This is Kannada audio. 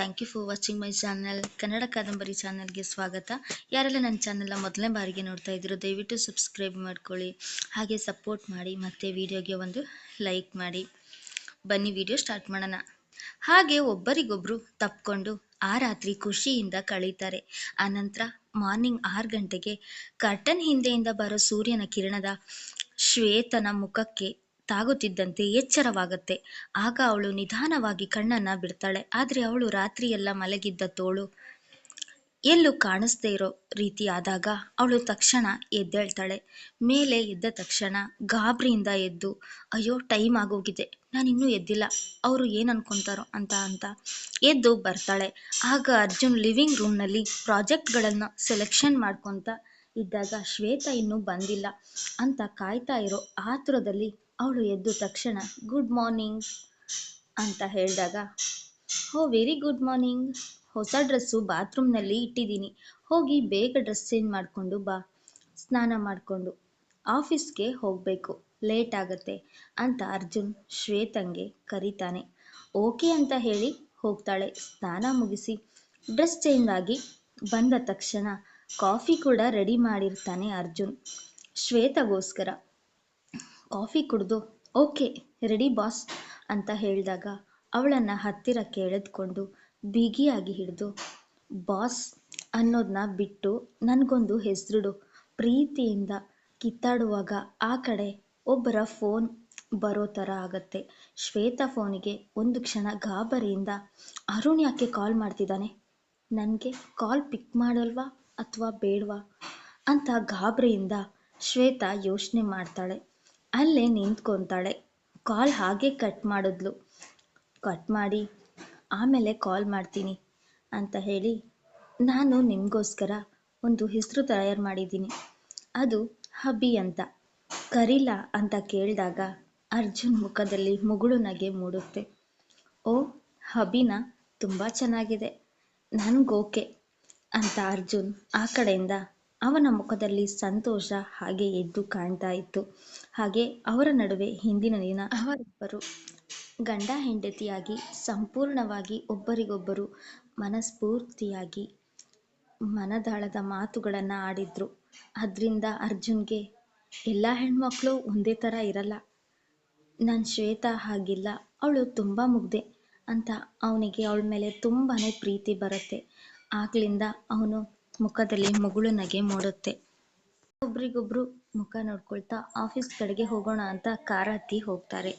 Thank you for watching my channel. Kannada ಕಾದಂಬರಿ ಚಾನಲ್ಗೆ ಸ್ವಾಗತ. ಯಾರೆಲ್ಲ ನನ್ನ ಚಾನಲ್ನ ಮೊದಲನೇ ಬಾರಿಗೆ ನೋಡ್ತಾ ಇದ್ದೀರೋ ದಯವಿಟ್ಟು ಸಬ್ಸ್ಕ್ರೈಬ್ ಮಾಡ್ಕೊಳ್ಳಿ, ಹಾಗೆ ಸಪೋರ್ಟ್ ಮಾಡಿ, ಮತ್ತು ವಿಡಿಯೋಗೆ ಒಂದು ಲೈಕ್ ಮಾಡಿ. ಬನ್ನಿ ವಿಡಿಯೋ ಸ್ಟಾರ್ಟ್ ಮಾಡೋಣ. ಹಾಗೆ ಒಬ್ಬರಿಗೊಬ್ಬರು ತಪ್ಕೊಂಡು ಆ ರಾತ್ರಿ ಖುಷಿಯಿಂದ ಕಳೀತಾರೆ. ಆನಂತರ ಮಾರ್ನಿಂಗ್ 6 ಗಂಟೆಗೆ ಕರ್ಟನ್ ಹಿಂದೆಯಿಂದ ಬರೋ ಸೂರ್ಯನ ಕಿರಣದ ಶ್ವೇತನ ಮುಖಕ್ಕೆ ತಾಗುತ್ತಿದ್ದಂತೆ ಎಚ್ಚರವಾಗುತ್ತೆ. ಆಗ ಅವಳು ನಿಧಾನವಾಗಿ ಕಣ್ಣನ್ನ ಬಿಡ್ತಾಳೆ. ಆದರೆ ಅವಳು ರಾತ್ರಿಯೆಲ್ಲ ಮಲಗಿದ್ದ ತೋಳು ಎಲ್ಲೂ ಕಾಣಿಸ್ದೇ ಇರೋ ರೀತಿ ಆದಾಗ ಅವಳು ತಕ್ಷಣ ಎದ್ದೇಳ್ತಾಳೆ. ಮೇಲೆ ಎದ್ದ ತಕ್ಷಣ ಗಾಬರಿಯಿಂದ ಎದ್ದು, ಅಯ್ಯೋ ಟೈಮ್ ಆಗೋಗಿದೆ, ನಾನಿನ್ನೂ ಎದ್ದಿಲ್ಲ, ಅವರು ಏನು ಅನ್ಕೊತಾರೋ ಅಂತ ಎದ್ದು ಬರ್ತಾಳೆ. ಆಗ ಅರ್ಜುನ್ ಲಿವಿಂಗ್ ರೂಮ್ನಲ್ಲಿ ಪ್ರಾಜೆಕ್ಟ್ಗಳನ್ನು ಸೆಲೆಕ್ಷನ್ ಮಾಡ್ಕೊತ ಇದ್ದಾಗ ಶ್ವೇತಾ ಇನ್ನೂ ಬಂದಿಲ್ಲ ಅಂತ ಕಾಯ್ತಾ ಇರೋ ಆತುರದಲ್ಲಿ ಅವಳು ಎದ್ದು ತಕ್ಷಣ ಗುಡ್ ಮಾರ್ನಿಂಗ್ ಅಂತ ಹೇಳಿದಾಗ, ಓ ವೆರಿ ಗುಡ್ ಮಾರ್ನಿಂಗ್, ಹೊಸ ಡ್ರೆಸ್ಸು ಬಾತ್ರೂಮ್ನಲ್ಲಿ ಇಟ್ಟಿದ್ದೀನಿ, ಹೋಗಿ ಬೇಗ ಡ್ರೆಸ್ ಚೇಂಜ್ ಮಾಡಿಕೊಂಡು ಬಾ, ಸ್ನಾನ ಮಾಡಿಕೊಂಡು ಆಫೀಸ್ಗೆ ಹೋಗಬೇಕು, ಲೇಟ್ ಆಗುತ್ತೆ ಅಂತ ಅರ್ಜುನ್ ಶ್ವೇತಂಗೆ ಕರೀತಾನೆ. ಓಕೆ ಅಂತ ಹೇಳಿ ಹೋಗ್ತಾಳೆ. ಸ್ನಾನ ಮುಗಿಸಿ ಡ್ರೆಸ್ ಚೇಂಜ್ ಆಗಿ ಬಂದ ತಕ್ಷಣ ಕಾಫಿ ಕೂಡ ರೆಡಿ ಮಾಡಿರ್ತಾನೆ ಅರ್ಜುನ್ ಶ್ವೇತಗೋಸ್ಕರ. ಕಾಫಿ ಕುಡಿದು ಓಕೆ ರೆಡಿ ಬಾಸ್ ಅಂತ ಹೇಳಿದಾಗ ಅವಳನ್ನು ಹತ್ತಿರಕ್ಕೆ ಎಳೆದುಕೊಂಡು ಬಿಗಿಯಾಗಿ ಹಿಡಿದು, ಬಾಸ್ ಅನ್ನೋದನ್ನ ಬಿಟ್ಟು ನನಗೊಂದು ಹೆಸರಿಡು, ಪ್ರೀತಿಯಿಂದ ಕಿತ್ತಾಡುವಾಗ ಆ ಕಡೆ ಒಬ್ಬರ ಫೋನ್ ಬರೋ ಥರ ಆಗತ್ತೆ. ಶ್ವೇತಾ ಫೋನಿಗೆ ಒಂದು ಕ್ಷಣ ಗಾಬರಿಯಿಂದ, ಅರುಣ್ ಯಾಕೆ ಕಾಲ್ ಮಾಡ್ತಿದ್ದಾನೆ, ನನಗೆ ಕಾಲ್ ಪಿಕ್ ಮಾಡಲ್ವಾ ಅಥವಾ ಬೇಡವಾ ಅಂತ ಗಾಬರಿಯಿಂದ ಶ್ವೇತಾ ಯೋಚನೆ ಮಾಡ್ತಾಳೆ. ಅಲ್ಲೇ ನಿಂತ್ಕೊತಾಳೆ. ಕಾಲ್ ಹಾಗೆ ಕಟ್ ಮಾಡಿದ್ಲು. ಕಟ್ ಮಾಡಿ ಆಮೇಲೆ ಕಾಲ್ ಮಾಡ್ತೀನಿ ಅಂತ ಹೇಳಿ, ನಾನು ನಿಮಗೋಸ್ಕರ ಒಂದು ಹೆಸರು ತಯಾರು ಮಾಡಿದ್ದೀನಿ, ಅದು ಹಬಿ ಅಂತ, ಕರೀಲಾ ಅಂತ ಕೇಳಿದಾಗ ಅರ್ಜುನ್ ಮುಖದಲ್ಲಿ ಮುಗುಳು ನಗೆ ಮೂಡುತ್ತೆ. ಓ ಹಬಿನಾ, ತುಂಬ ಚೆನ್ನಾಗಿದೆ, ನನಗೋಕೆ ಅಂತ ಅರ್ಜುನ್ ಆ ಕಡೆಯಿಂದ ಅವನ ಮುಖದಲ್ಲಿ ಸಂತೋಷ ಹಾಗೆ ಎದ್ದು ಕಾಣ್ತಾ ಇತ್ತು. ಹಾಗೆ ಅವರ ನಡುವೆ ಹಿಂದಿನ ದಿನ ಅವರಿಬ್ಬರು ಗಂಡ ಹೆಂಡತಿಯಾಗಿ ಸಂಪೂರ್ಣವಾಗಿ ಒಬ್ಬರಿಗೊಬ್ಬರು ಮನಸ್ಫೂರ್ತಿಯಾಗಿ ಮನದಾಳದ ಮಾತುಗಳನ್ನು ಆಡಿದ್ರು. ಅದರಿಂದ ಅರ್ಜುನ್ಗೆ ಎಲ್ಲ ಹೆಣ್ಮಕ್ಳು ಒಂದೇ ಥರ ಇರಲ್ಲ, ನನ್ನ ಶ್ವೇತಾ ಹಾಗಿಲ್ಲ, ಅವಳು ತುಂಬ ಮುಗ್ದೆ ಅಂತ ಅವನಿಗೆ ಅವಳ ಮೇಲೆ ತುಂಬಾ ಪ್ರೀತಿ ಬರುತ್ತೆ. ಆಗ್ಲಿಂದ ಅವನು ಮುಖದಲ್ಲಿ ಮುಗುಳು ನಗೆ ಮೂಡುತ್ತೆ. ಒಬ್ರಿಗೊಬ್ರು ಮುಖ ನೋಡ್ಕೊಳ್ತಾ ಆಫೀಸ್ ಕಡೆಗೆ ಹೋಗೋಣ ಅಂತ ಕಾರ್ ಹತ್ತಿ ಹೋಗ್ತಾರೆ.